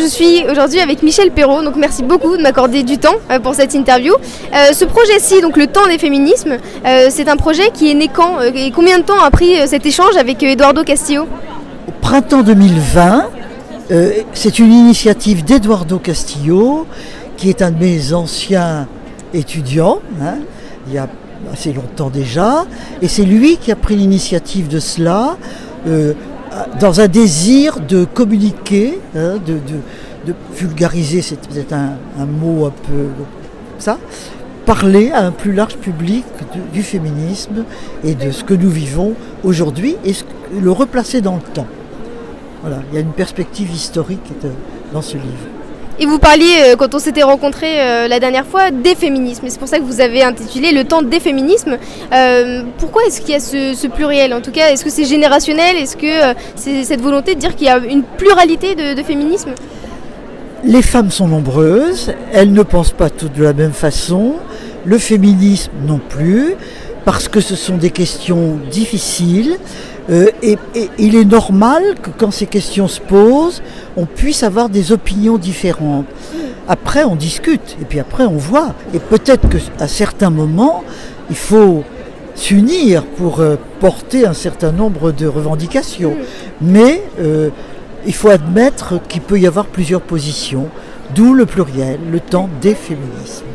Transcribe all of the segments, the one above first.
je suis aujourd'hui avec Michel Perrault, donc merci beaucoup de m'accorder du temps pour cette interview. Ce projet-ci, donc le temps des féminismes, c'est un projet qui est né quand et combien de temps a pris cet échange avec Eduardo Castillo? Au printemps 2020, c'est une initiative d'Eduardo Castillo, qui est un de mes anciens étudiants, il y a assez longtemps déjà, et c'est lui qui a pris l'initiative de cela, dans un désir de communiquer, de vulgariser, c'est peut-être un mot un peu ça, parler à un plus large public du féminisme et de ce que nous vivons aujourd'hui et le replacer dans le temps. Voilà, il y a une perspective historique dans ce livre. Et vous parliez, quand on s'était rencontrés la dernière fois, des féminismes. Et c'est pour ça que vous avez intitulé Le temps des féminismes. Pourquoi est-ce qu'il y a ce pluriel? En tout cas, est-ce que c'est générationnel? Est-ce que c'est cette volonté de dire qu'il y a une pluralité de féminismes? Les femmes sont nombreuses, elles ne pensent pas toutes de la même façon. Le féminisme non plus, parce que ce sont des questions difficiles. Et il est normal que quand ces questions se posent, on puisse avoir des opinions différentes. Après, on discute, et puis après, on voit. Et peut-être qu'à certains moments, il faut s'unir pour porter un certain nombre de revendications. Mais il faut admettre qu'il peut y avoir plusieurs positions, d'où le pluriel, le temps des féminismes.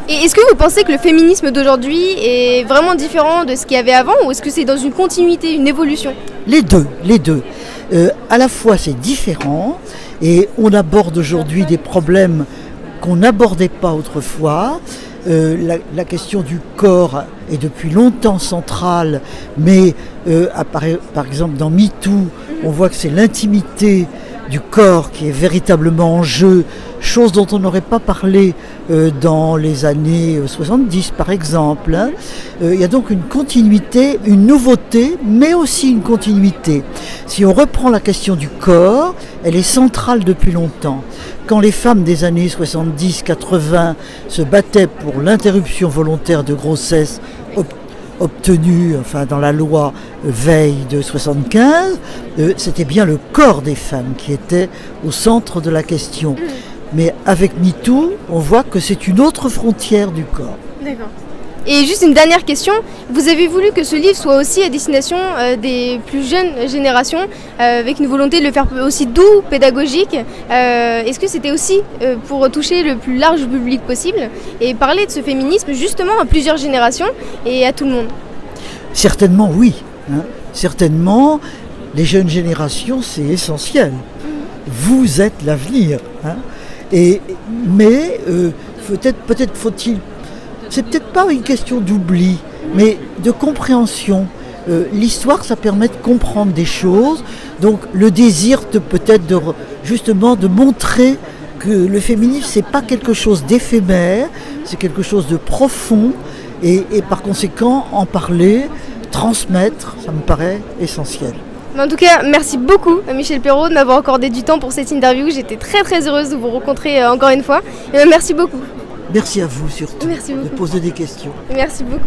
Et est-ce que vous pensez que le féminisme d'aujourd'hui est vraiment différent de ce qu'il y avait avant, ou est-ce que c'est dans une continuité, une évolution? Les deux. À la fois c'est différent, et on aborde aujourd'hui des problèmes qu'on n'abordait pas autrefois. La question du corps est depuis longtemps centrale, mais par exemple dans MeToo, on voit que c'est l'intimité du corps qui est véritablement en jeu, chose dont on n'aurait pas parlé dans les années 70 par exemple. Il y a donc une continuité, une nouveauté, mais aussi une continuité. Si on reprend la question du corps, elle est centrale depuis longtemps. Quand les femmes des années 70-80 se battaient pour l'interruption volontaire de grossesse obtenue dans la loi Veil de 75, c'était bien le corps des femmes qui était au centre de la question. Mais avec MeToo, on voit que c'est une autre frontière du corps. D'accord. Et juste une dernière question, vous avez voulu que ce livre soit aussi à destination des plus jeunes générations, avec une volonté de le faire aussi doux, pédagogique. Est-ce que c'était aussi pour toucher le plus large public possible et parler de ce féminisme justement à plusieurs générations et à tout le monde? Certainement oui. Certainement, les jeunes générations, c'est essentiel. Vous êtes l'avenir. Mais peut-être faut-il... C'est peut-être pas une question d'oubli, mais de compréhension. L'histoire, ça permet de comprendre des choses. Donc le désir justement de montrer que le féminisme, c'est pas quelque chose d'éphémère, c'est quelque chose de profond. Et par conséquent, en parler, transmettre, ça me paraît essentiel. En tout cas, merci beaucoup à Michel Perrault de m'avoir accordé du temps pour cette interview. J'étais très heureuse de vous rencontrer encore une fois. Merci beaucoup. Merci à vous surtout de poser des questions. Merci beaucoup.